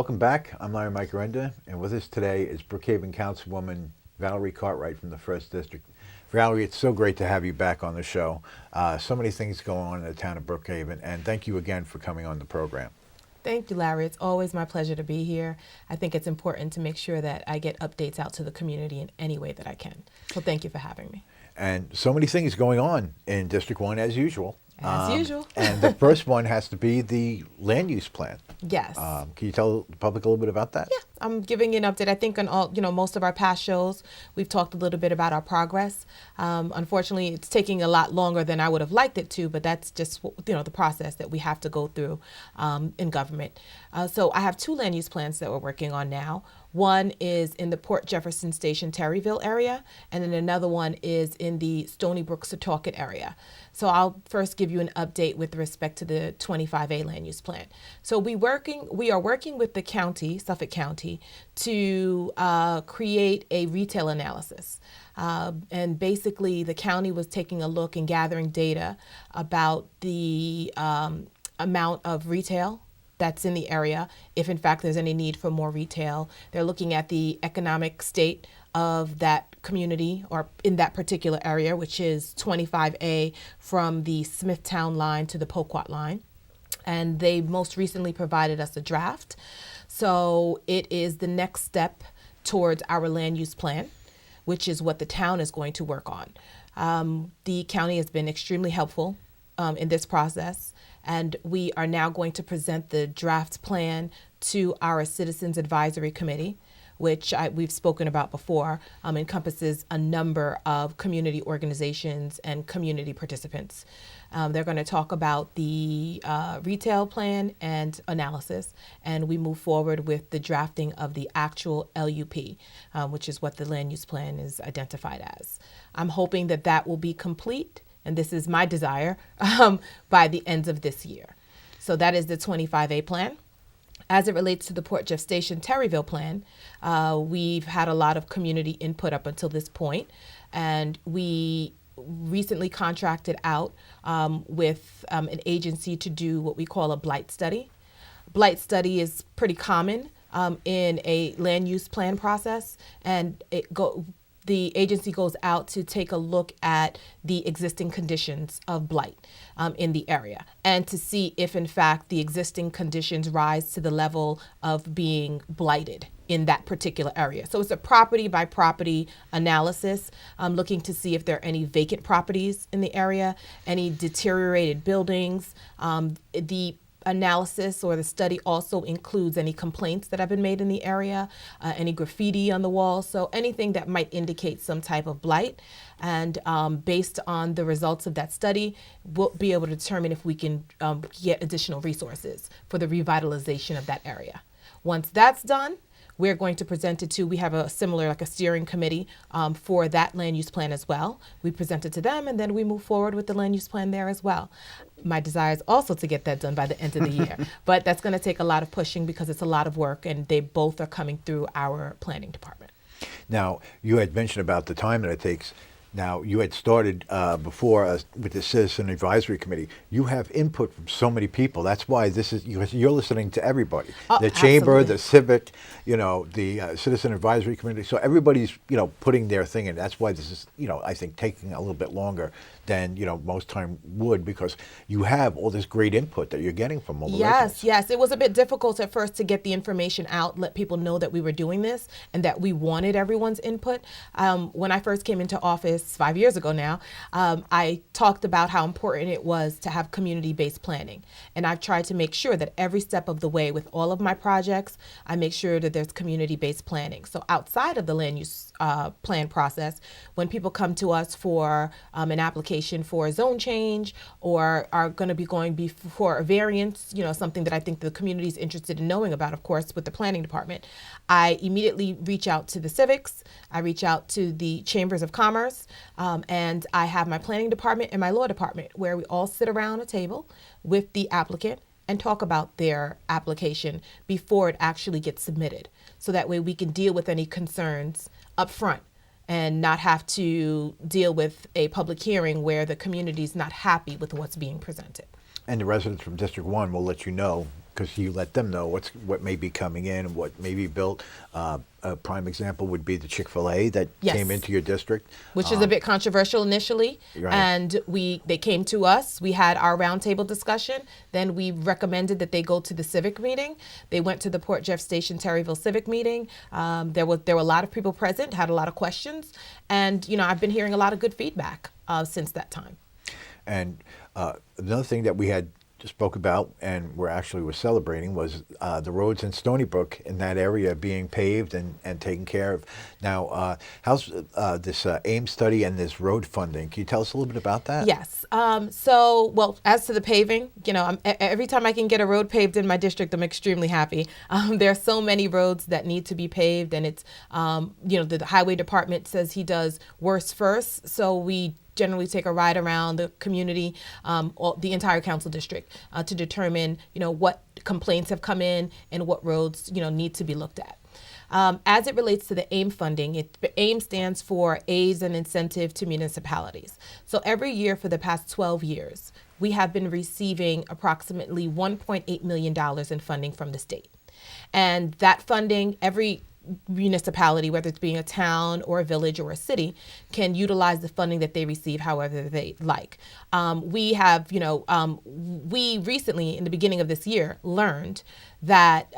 Welcome back. I'm Larry Mike Renda, and with us today is Brookhaven Councilwoman Valerie Cartright from the 1st District. Valerie, it's so great to have you back on the show. So many things going on in the town of Brookhaven, and thank you again for coming on the program. Thank you, Larry. It's always my pleasure to be here. I think it's important to make sure that I get updates out to the community in any way that I can. So thank you for having me. And so many things going on in District 1 as usual. As usual. And the first one has to be the land use plan. Yes. Can you tell the public a little bit about that? Yeah, I'm giving you an update. I think on all, most of our past shows, we've talked a little bit about our progress. Unfortunately, it's taking a lot longer than I would have liked it to, but that's just, the process that we have to go through in government. So I have two land use plans that we're working on now. One is in the Port Jefferson Station, Terryville area, and then another one is in the Stony Brook, Setauket area. So I'll first give you an update with respect to the 25A land use plan. So we are working with the county, Suffolk County, to create a retail analysis. And basically the county was taking a look and gathering data about the amount of retail that's in the area, if in fact there's any need for more retail. They're looking at the economic state of that community or in that particular area, which is 25A from the Smithtown line to the Poquat line. And they most recently provided us a draft. So it is the next step towards our land use plan, which is what the town is going to work on. The county has been extremely helpful in this process. And we are now going to present the draft plan to our Citizens Advisory Committee, which we've spoken about before, encompasses a number of community organizations and community participants. They're going to talk about the retail plan and analysis, and we move forward with the drafting of the actual LUP, which is what the land use plan is identified as. I'm hoping that that will be complete, and this is my desire, by the end of this year. So that is the 25A plan. As it relates to the Port Jeff Station Terryville plan, we've had a lot of community input up until this point, and we recently contracted out with an agency to do what we call a blight study. Blight study is pretty common in a land use plan process, and the agency goes out to take a look at the existing conditions of blight in the area and to see if, in fact, the existing conditions rise to the level of being blighted in that particular area. So it's a property by property analysis, looking to see if there are any vacant properties in the area, any deteriorated buildings. The analysis or the study also includes any complaints that have been made in the area, any graffiti on the walls, so anything that might indicate some type of blight. And based on the results of that study, we'll be able to determine if we can get additional resources for the revitalization of that area. Once that's done, we're going to present it to, we have a similar, like a steering committee for that land use plan as well. We present it to them, and then we move forward with the land use plan there as well. My desire is also to get that done by the end of the year, but that's going to take a lot of pushing because it's a lot of work, and they both are coming through our planning department. Now, you had mentioned about the time that it takes. Now, you had started before with the Citizen Advisory Committee. You have input from so many people. That's why this is you're listening to everybody. The chamber, absolutely. the civic, the Citizen Advisory Committee. So everybody's putting their thing in. That's why this is I think taking a little bit longer than most time would, because you have all this great input that you're getting from all the residents. Yes. It was a bit difficult at first to get the information out, let people know that we were doing this and that we wanted everyone's input. When I first came into office 5 years ago now, I talked about how important it was to have community-based planning. And I've tried to make sure that every step of the way with all of my projects, I make sure that there's community-based planning. So outside of the land use plan process, when people come to us for an application for a zone change or are going to be going before a variance, something that I think the community is interested in knowing about, of course, with the planning department, I immediately reach out to the civics, I reach out to the chambers of commerce, and I have my planning department and my law department where we all sit around a table with the applicant and talk about their application before it actually gets submitted. So that way we can deal with any concerns up front and not have to deal with a public hearing where the community is not happy with what's being presented. And the residents from District 1 will let you know because you let them know what may be coming in and what may be built. A prime example would be the Chick-fil-A that Yes. came into your district. Which is a bit controversial initially, Right. and they came to us. We had our roundtable discussion. Then we recommended that they go to the civic meeting. They went to the Port Jeff Station Terryville civic meeting. There were a lot of people present, had a lot of questions, and I've been hearing a lot of good feedback since that time. And another thing that we had spoke about and we're celebrating was the roads in Stony Brook in that area being paved and taken care of. Now, how's this AIM study and this road funding? Can you tell us a little bit about that? Yes. As to the paving, every time I can get a road paved in my district, I'm extremely happy. There are so many roads that need to be paved, and it's, the highway department says he does worse first, so we generally take a ride around the community, the entire council district, to determine, what complaints have come in and what roads, need to be looked at. As it relates to the AIM funding, AIM stands for Aids and Incentive to Municipalities. So every year for the past 12 years, we have been receiving approximately $1.8 million in funding from the state. And that funding, every municipality, whether it's being a town or a village or a city, can utilize the funding that they receive however they like. We recently, in the beginning of this year, learned that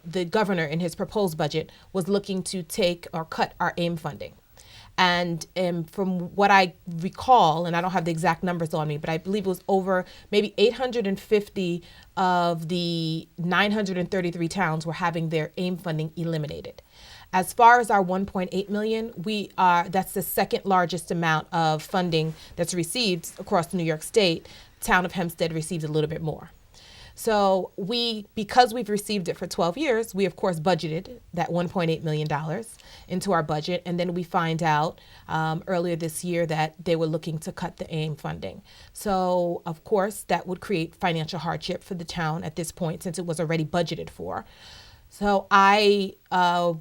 the governor in his proposed budget was looking to take or cut our AIM funding. And from what I recall, and I don't have the exact numbers on me, but I believe it was over maybe 850 of the 933 towns were having their AIM funding eliminated. As far as our 1.8 million, that's the second largest amount of funding that's received across New York State. Town of Hempstead receives a little bit more. So because we've received it for 12 years, we of course budgeted that $1.8 million into our budget. And then we find out earlier this year that they were looking to cut the AIM funding. So of course that would create financial hardship for the town at this point, since it was already budgeted for. So I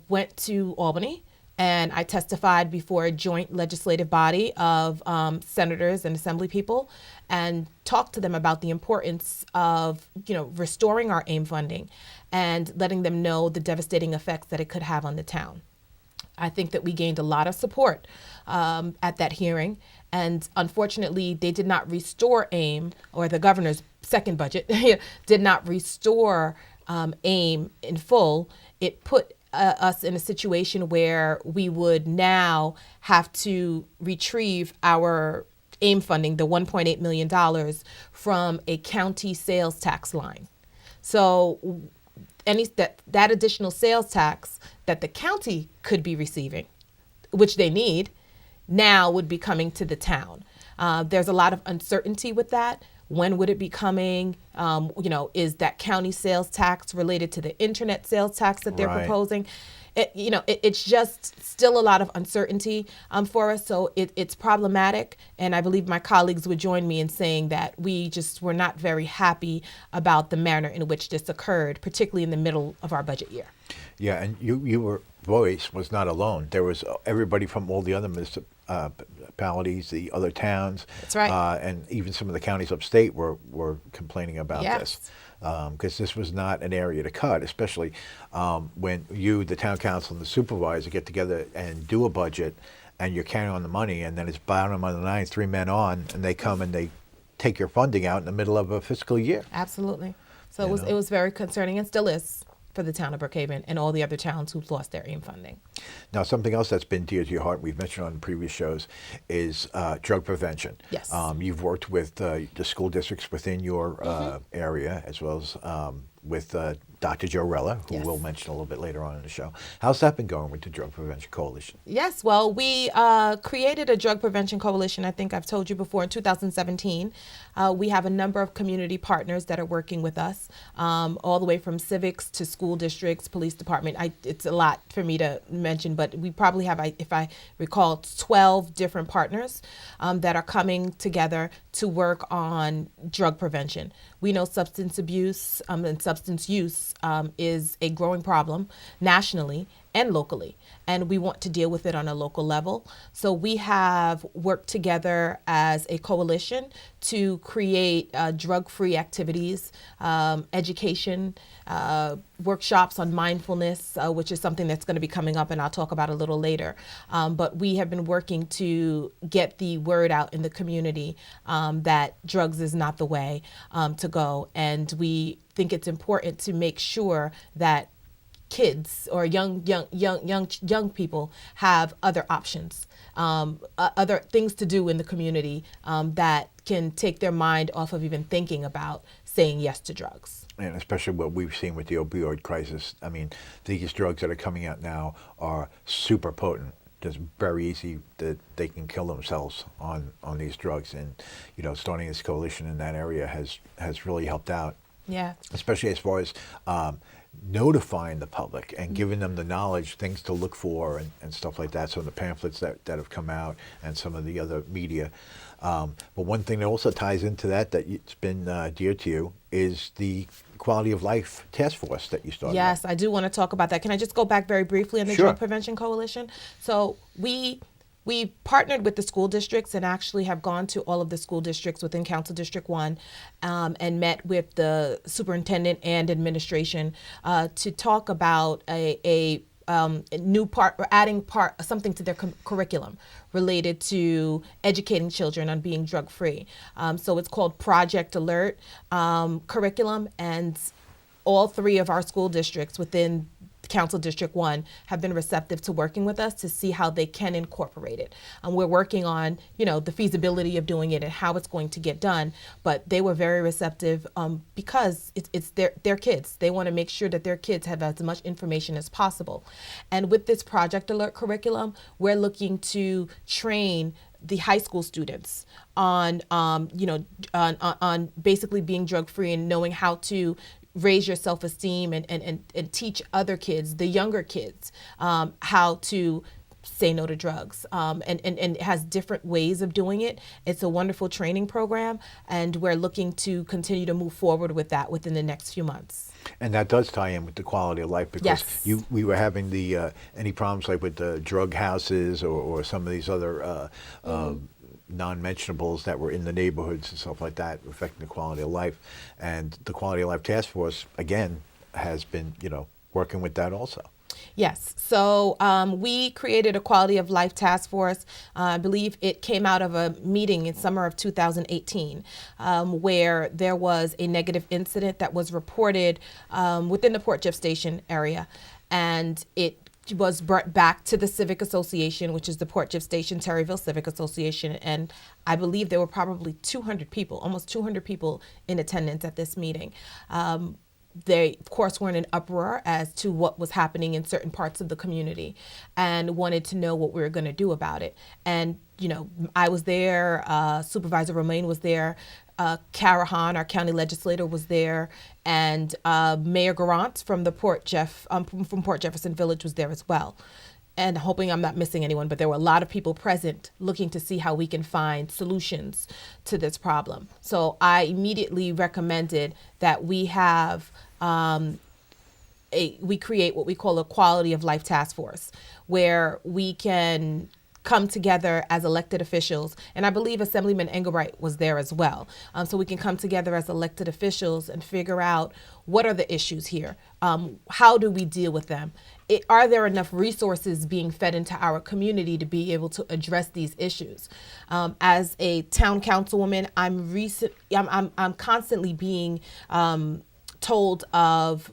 went to Albany and I testified before a joint legislative body of senators and assembly people and talked to them about the importance of, restoring our AIM funding and letting them know the devastating effects that it could have on the town. I think that we gained a lot of support at that hearing. And unfortunately, they did not restore AIM, or the governor's second budget did not restore AIM in full. It put us in a situation where we would now have to retrieve our AIM funding, the $1.8 million, from a county sales tax line. So that additional sales tax that the county could be receiving, which they need, now would be coming to the town. There's a lot of uncertainty with that. When would it be coming? Is that county sales tax related to the internet sales tax that they're Right. proposing? It's just still a lot of uncertainty for us. So it's problematic. And I believe my colleagues would join me in saying that we just were not very happy about the manner in which this occurred, particularly in the middle of our budget year. Yeah, and your voice was not alone. There was everybody from all the other municipalities, the other towns. That's right. And even some of the counties upstate were complaining about Yes. this. Because this was not an area to cut, especially when you, the town council, and the supervisor get together and do a budget, and you're counting on the money, and then it's bottom of the ninth, 3 men on, and they come and they take your funding out in the middle of a fiscal year. Absolutely. So You it know? was very concerning, and still is, for the town of Brookhaven and all the other towns who've lost their AIM funding. Now, something else that's been dear to your heart, we've mentioned on previous shows, is drug prevention. Yes. You've worked with the school districts within your area, as well as with Dr. Joe Rella, who Yes. we'll mention a little bit later on in the show. How's that been going with the Drug Prevention Coalition? Yes, well, we created a drug prevention coalition, I think I've told you before, in 2017. We have a number of community partners that are working with us, all the way from civics to school districts, police department. It's a lot for me to mention, but we probably have, if I recall, 12 different partners that are coming together to work on drug prevention. We know substance abuse and substance use is a growing problem nationally, and locally, and we want to deal with it on a local level. So we have worked together as a coalition to create drug-free activities, education, workshops on mindfulness, which is something that's going to be coming up and I'll talk about a little later. But we have been working to get the word out in the community that drugs is not the way to go. And we think it's important to make sure that kids or young people have other options, other things to do in the community that can take their mind off of even thinking about saying yes to drugs. And especially what we've seen with the opioid crisis. I mean, these drugs that are coming out now are super potent. It's very easy that they can kill themselves on these drugs. And, you know, starting this coalition in that area has really helped out. Yeah. Especially as far as notifying the public and giving them the knowledge, things to look for and stuff like that. So the pamphlets that have come out and some of the other media. But one thing that also ties into that it's been dear to you is the Quality of Life Task Force that you started. Yes, I do want to talk about that. Can I just go back very briefly on the Sure. Drug Prevention Coalition? So we partnered with the school districts and actually have gone to all of the school districts within Council District 1 and met with the superintendent and administration to talk about a new part or adding something to their curriculum related to educating children on being drug free. So it's called Project Alert curriculum, and all three of our school districts within Council District 1 have been receptive to working with us to see how they can incorporate it. We're working on, the feasibility of doing it and how it's going to get done, but they were very receptive because it's their kids. They want to make sure that their kids have as much information as possible. And with this Project Alert curriculum, we're looking to train the high school students on, on basically being drug free and knowing how to raise your self-esteem and teach other kids, the younger kids, how to say no to drugs. And it has different ways of doing it. It's a wonderful training program, and we're looking to continue to move forward with that within the next few months. And that does tie in with the quality of life, because Yes. we were having the any problems like with the drug houses or some of these other non-mentionables that were in the neighborhoods and stuff like that, affecting the quality of life. And the Quality of Life Task Force, again, has been, working with that also. Yes. So we created a Quality of Life Task Force. I believe it came out of a meeting in summer of 2018 where there was a negative incident that was reported within the Port Jeff Station area. And it was brought back to the Civic Association, which is the Port Jeff Station Terryville Civic Association. And I believe there were probably 200 people, almost 200 people in attendance at this meeting. They, of course, were in an uproar as to what was happening in certain parts of the community and wanted to know what we were going to do about it. And, I was there, Supervisor Romaine was there, Kara Hahn, our county legislator, was there, and Mayor Garant from the Port Jefferson Village was there as well. And hoping I'm not missing anyone, but there were a lot of people present looking to see how we can find solutions to this problem. So I immediately recommended that we have we create what we call a Quality of Life Task Force, where we can come together as elected officials, and I believe Assemblyman Engelbright was there as well. So we can come together as elected officials and figure out what are the issues here. How do we deal with them? Are there enough resources being fed into our community to be able to address these issues? As a town councilwoman, I'm constantly being told of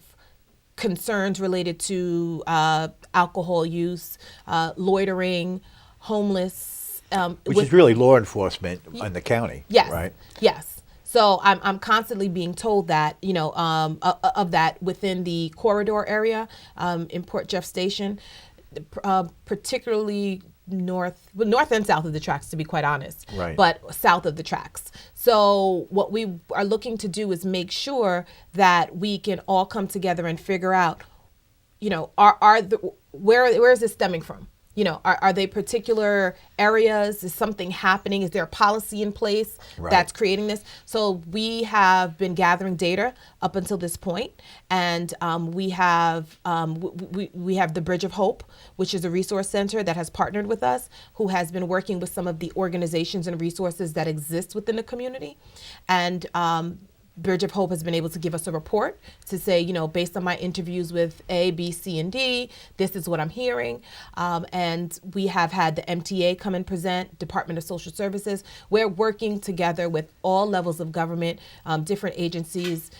concerns related to alcohol use, loitering, homeless, Which is really law enforcement in the county, yes, right? Yes. So I'm constantly being told that, of that within the corridor area in Port Jeff Station, particularly north and south of the tracks, to be quite honest, Right. But south of the tracks. So what we are looking to do is make sure that we can all come together and figure out, where is this stemming from? are they particular areas? Is something happening? Is there a policy in place that's creating this? So we have been gathering data up until this point, and we have the Bridge of Hope, which is a resource center that has partnered with us, who has been working with some of the organizations and resources that exist within the community, and Bridge of Hope has been able to give us a report to say, based on my interviews with A, B, C, and D, this is what I'm hearing. And we have had the MTA come and present, Department of Social Services. We're working together with all levels of government, different agencies,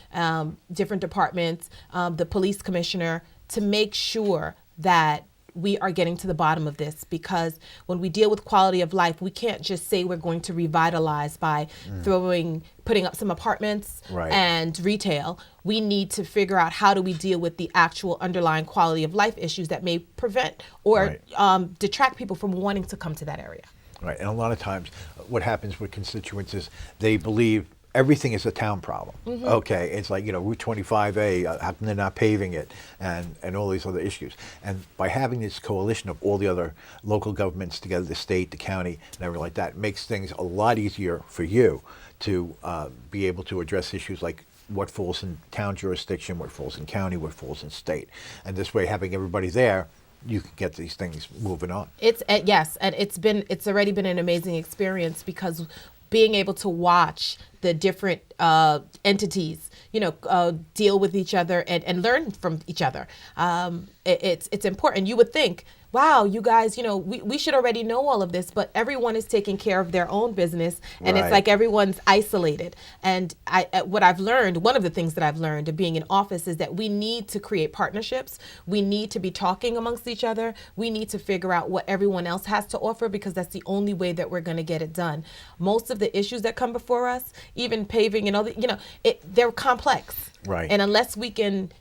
different departments, the police commissioner, to make sure that we are getting to the bottom of this, because when we deal with quality of life, we can't just say we're going to revitalize by putting up some apartments and retail. We need to figure out, how do we deal with the actual underlying quality of life issues that may prevent or detract people from wanting to come to that area. Right, and a lot of times what happens with constituents is they believe everything is a town problem. Okay, it's like, Route 25A, how come they're not paving it, and all these other issues. And by having this coalition of all the other local governments together, the state, the county, and everything like that, makes things a lot easier for you to be able to address issues like what falls in town jurisdiction, what falls in county, what falls in state. And this way, having everybody there, you can get these things moving on. Yes, and it's already been an amazing experience, because being able to watch the different entities, deal with each other and learn from each other. It's important. You would think, wow, you guys, we should already know all of this, but everyone is taking care of their own business, and it's like everyone's isolated. And one of the things that I've learned of being in office is that we need to create partnerships. We need to be talking amongst each other. We need to figure out what everyone else has to offer, because that's the only way that we're going to get it done. Most of the issues that come before us, even paving and all that, they're complex. Right. And unless we can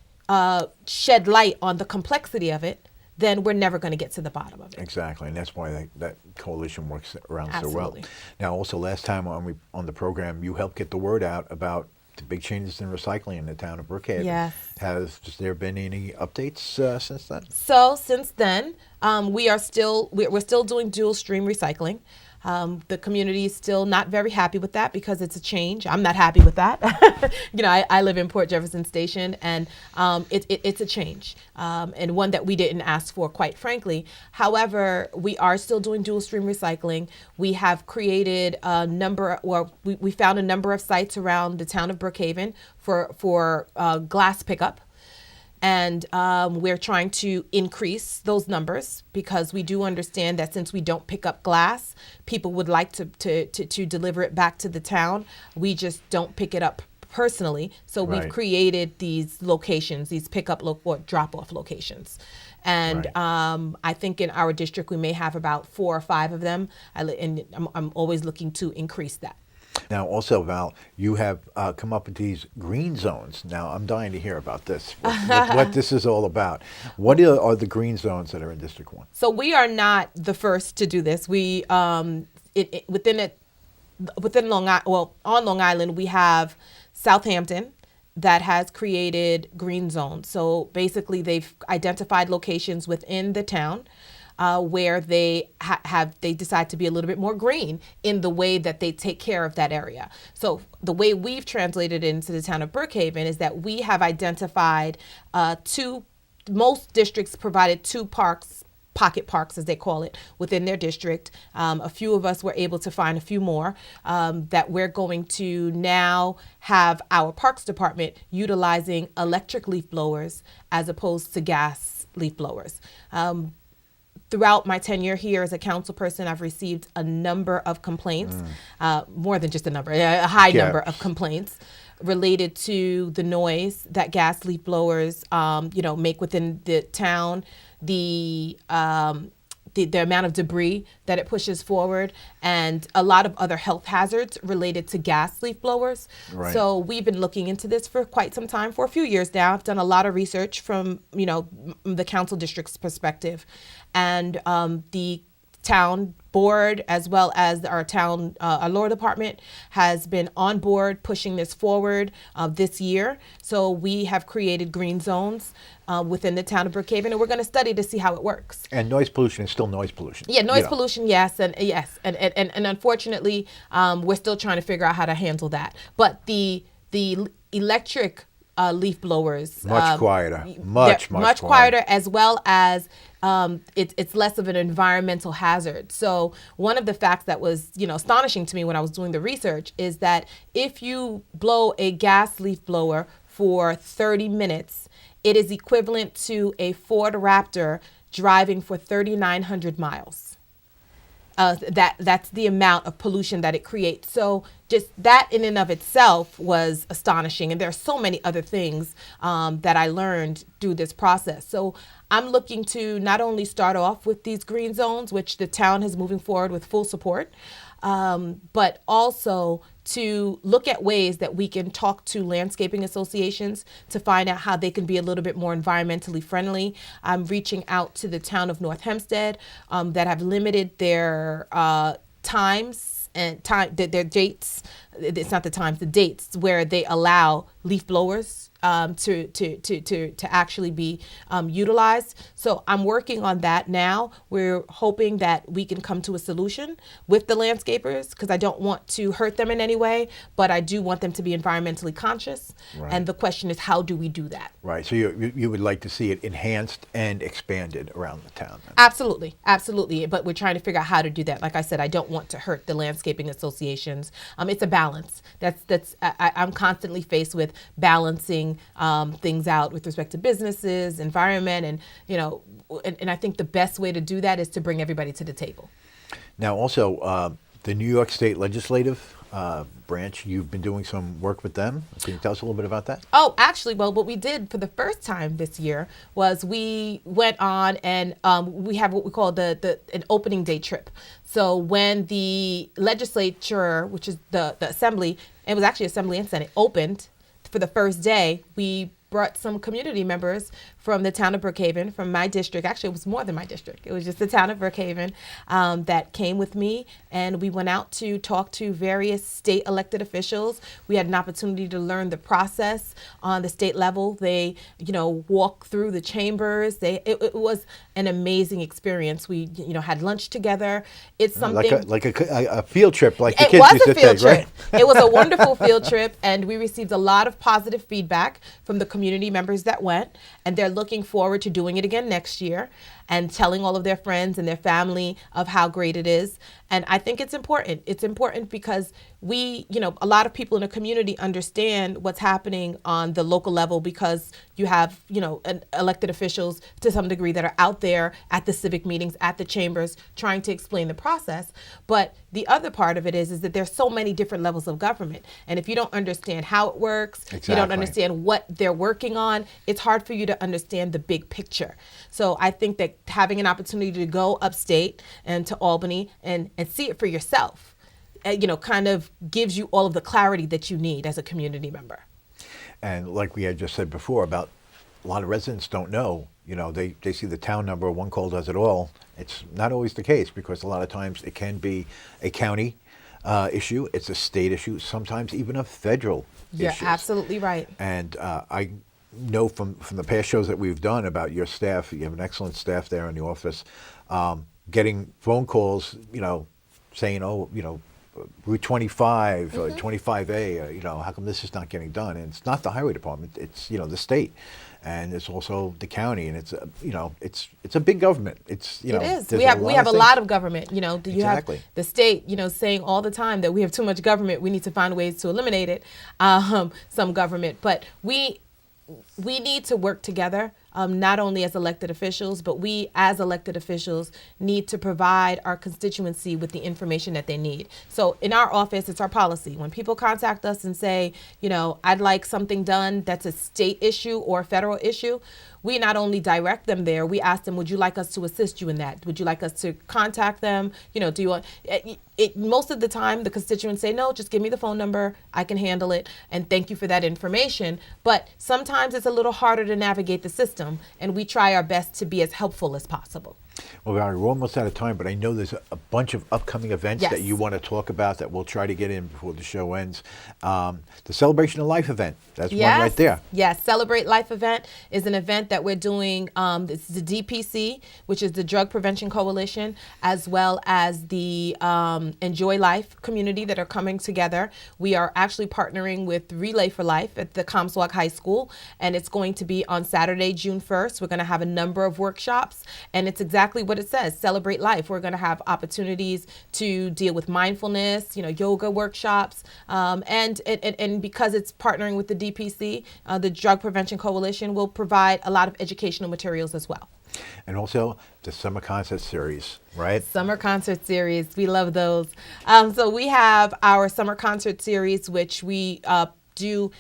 shed light on the complexity of it, then we're never going to get to the bottom of it. Exactly, and that's why that coalition works around Absolutely. so well. Now, also, last time on the program, you helped get the word out about the big changes in recycling in the town of Brookhaven. Yes. Has there been any updates since then? So since then, we're still doing dual stream recycling. The community is still not very happy with that, because it's a change. I'm not happy with that. I live in Port Jefferson Station, and it's a change, and one that we didn't ask for, quite frankly. However, we are still doing dual stream recycling. We have created we found a number of sites around the town of Brookhaven for glass pickup. And we're trying to increase those numbers, because we do understand that since we don't pick up glass, people would like to deliver it back to the town. We just don't pick it up personally. So we've created these locations, these pickup or drop-off locations. And I think in our district, we may have about 4 or 5 of them. And I'm always looking to increase that. Now, also, Val, you have come up with these green zones. Now, I'm dying to hear about this, what this is all about. What are the green zones that are in District 1? So we are not the first to do this. We on Long Island, we have Southampton that has created green zones. So basically, they've identified locations within the town where they they decide to be a little bit more green in the way that they take care of that area. So the way we've translated it into the town of Brookhaven is that we have identified most districts provided 2 pocket parks, as they call it, within their district. A few of us were able to find a few more that we're going to now have our parks department utilizing electric leaf blowers as opposed to gas leaf blowers. Throughout my tenure here as a council person, I've received a number of complaints, more than just a number, a high number of complaints related to the noise that gas leaf blowers, make within the town, the amount of debris that it pushes forward, and a lot of other health hazards related to gas leaf blowers. Right. So we've been looking into this for quite some time, for a few years now. I've done a lot of research from, the council district's perspective. And the town board as well as our town our law department has been on board pushing this forward this year. So we have created green zones within the town of Brookhaven, and we're going to study to see how it works. And noise pollution is still noise pollution. Yeah, noise pollution, yes, and unfortunately, we're still trying to figure out how to handle that. But the electric leaf blowers Much quieter, much quieter, as well as it's less of an environmental hazard. So one of the facts that was astonishing to me when I was doing the research is that if you blow a gas leaf blower for 30 minutes, it is equivalent to a Ford Raptor driving for 3,900 miles. That's the amount of pollution that it creates. So just that in and of itself was astonishing. And there are so many other things that I learned through this process. So I'm looking to not only start off with these green zones, which the town is moving forward with full support, but also to look at ways that we can talk to landscaping associations to find out how they can be a little bit more environmentally friendly. I'm reaching out to the town of North Hempstead that have limited their times and their dates. It's not the times, the dates where they allow leaf blowers to actually be utilized. So I'm working on that now. We're hoping that we can come to a solution with the landscapers, because I don't want to hurt them in any way, but I do want them to be environmentally conscious. Right. And the question is, how do we do that? Right. So you would like to see it enhanced and expanded around the town. Then. Absolutely. Absolutely. But we're trying to figure out how to do that. Like I said, I don't want to hurt the landscaping associations. It's a balance. I'm constantly faced with balancing things out with respect to businesses, environment, and I think the best way to do that is to bring everybody to the table. Now, also, the New York State Legislative Branch, you've been doing some work with them. Can you tell us a little bit about that? Oh, actually, well, what we did for the first time this year was we went on and we have what we call an opening day trip. So when the legislature, which is the assembly, it was actually Assembly and Senate, opened for the first day, we brought some community members from the town of Brookhaven, from my district. Actually, it was more than my district. It was just the town of Brookhaven that came with me, and we went out to talk to various state elected officials. We had an opportunity to learn the process on the state level. They, walk through the chambers. It was an amazing experience. We, had lunch together. It's something like a field trip, like the it kids was used a to field take, trip. right? It was a wonderful field trip, and we received a lot of positive feedback from the community members that went, and they're looking forward to doing it again next year and telling all of their friends and their family of how great it is. And I think it's important. It's important because we, a lot of people in the community understand what's happening on the local level, because you have, elected officials to some degree that are out there at the civic meetings, at the chambers, trying to explain the process. But the other part of it is that there's so many different levels of government. And if you don't understand how it works, Exactly. you don't understand what they're working on, it's hard for you to understand the big picture. So I think that having an opportunity to go upstate and to Albany and see it for yourself, kind of gives you all of the clarity that you need as a community member. And like we had just said before, about a lot of residents don't know, they see the town number, one call does it all. It's not always the case, because a lot of times it can be a county issue, it's a state issue, sometimes even a federal You're issue. absolutely right. And I know from the past shows that we've done about your staff, you have an excellent staff there in the office, getting phone calls, saying, Route 25, 25A, how come this is not getting done? And it's not the highway department, it's, the state. And it's also the county, and it's, it's a big government. It is. We have a lot of government. You Exactly. have the state, saying all the time that we have too much government. We need to find ways to eliminate it. Some government, but we need to work together. Not only as elected officials, but we as elected officials need to provide our constituency with the information that they need. So in our office, it's our policy. When people contact us and say, I'd like something done that's a state issue or a federal issue, we not only direct them there, we ask them, would you like us to assist you in that? Would you like us to contact them? Do you want it? Most of the time, the constituents say, no, just give me the phone number. I can handle it. And thank you for that information. But sometimes it's a little harder to navigate the system, and we try our best to be as helpful as possible. Well, Valerie, we're almost out of time, but I know there's a bunch of upcoming events Yes. that you want to talk about that we'll try to get in before the show ends. The Celebration of Life event, that's one right there. Yes, Celebrate Life event is an event that we're doing. It's the DPC, which is the Drug Prevention Coalition, as well as the Enjoy Life community that are coming together. We are actually partnering with Relay for Life at the Comstock High School, and it's going to be on Saturday, June 1st. We're going to have a number of workshops, and it's exactly what it says, Celebrate Life. We're going to have opportunities to deal with mindfulness, yoga workshops, and because it's partnering with the DPC, the Drug Prevention Coalition, will provide a lot of educational materials as well. And also the summer concert series, right? Summer concert series, we love those. So we have our summer concert series, which we do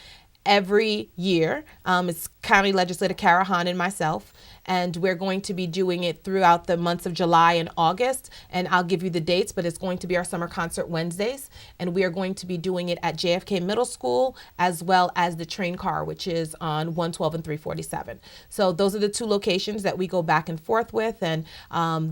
every year. It's County Legislator Kara Hahn and myself. And we're going to be doing it throughout the months of July and August. And I'll give you the dates, but it's going to be our summer concert Wednesdays. And we are going to be doing it at JFK Middle School, as well as the train car, which is on 112 and 347. So those are the two locations that we go back and forth with. And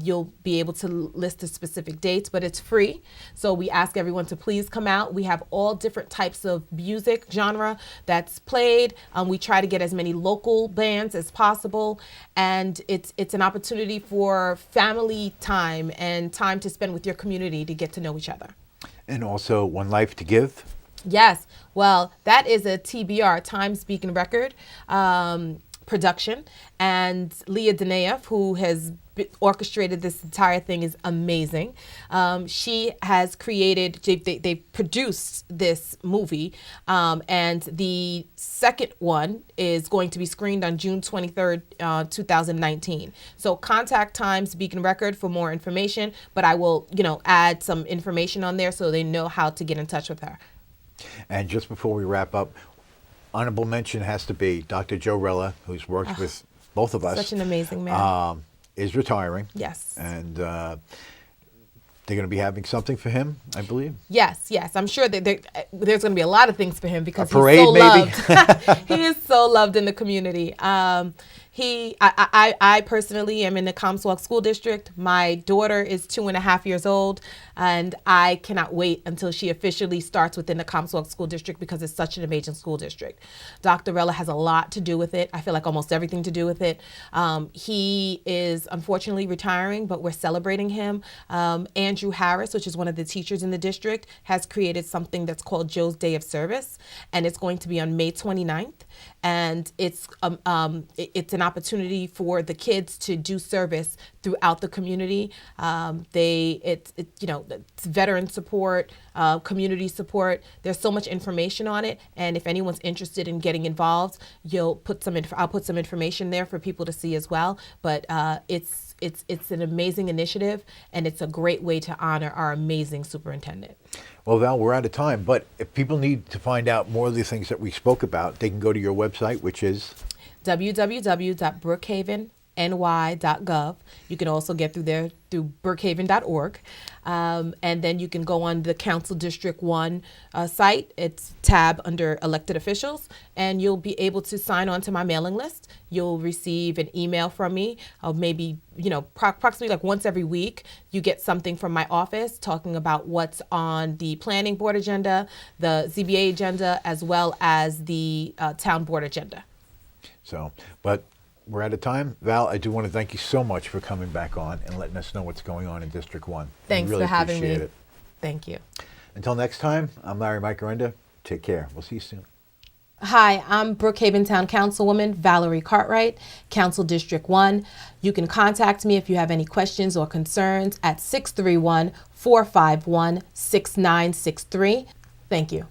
you'll be able to list the specific dates, but it's free. So we ask everyone to please come out. We have all different types of music genre that's played. We try to get as many local bands as possible. And it's an opportunity for family time and time to spend with your community to get to know each other. And also One Life to Give. Yes. Well, that is a TBR, Time Speaking Record production. And Leah Danaev, who has orchestrated this entire thing, is amazing. She has created, they produced this movie, and the second one is going to be screened on June 23rd, 2019. So contact Time Speaking Record for more information, but I will, add some information on there so they know how to get in touch with her. And just before we wrap up, honorable mention has to be Dr. Joe Rella, who's worked with both of us. Such an amazing man. Is retiring. Yes. And they're going to be having something for him, I believe. Yes. I'm sure that there's going to be a lot of things for him because a parade, he's so maybe? loved. He is so loved in the community. I personally am in the Comstock School District. My daughter is 2.5 years old, and I cannot wait until she officially starts within the Comstock School District because it's such an amazing school district. Dr. Rella has a lot to do with it. I feel like almost everything to do with it. He is unfortunately retiring, but we're celebrating him. Andrew Harris, which is one of the teachers in the district, has created something that's called Joe's Day of Service, and it's going to be on May 29th. And it's an opportunity for the kids to do service throughout the community. It's veteran support, community support. There's so much information on it, and if anyone's interested in getting involved, I'll put some information there for people to see as well. But it's an amazing initiative, and it's a great way to honor our amazing superintendent. Well, Val, we're out of time, but if people need to find out more of the things that we spoke about, they can go to your website, which is www.brookhavenny.gov. You can also get through there through brookhaven.org. And then you can go on the Council District 1 site. It's tab under elected officials, and you'll be able to sign on to my mailing list. You'll receive an email from me, maybe, approximately like once every week. You get something from my office talking about what's on the planning board agenda, the ZBA agenda, as well as the town board agenda. But we're out of time. Val, I do want to thank you so much for coming back on and letting us know what's going on in District 1. Thanks really for having me. appreciate it. Thank you. Until next time, I'm Larry Micarenda. Take care. We'll see you soon. Hi, I'm Brookhaven Town Councilwoman Valerie Cartright, Council District 1. You can contact me if you have any questions or concerns at 631-451-6963. Thank you.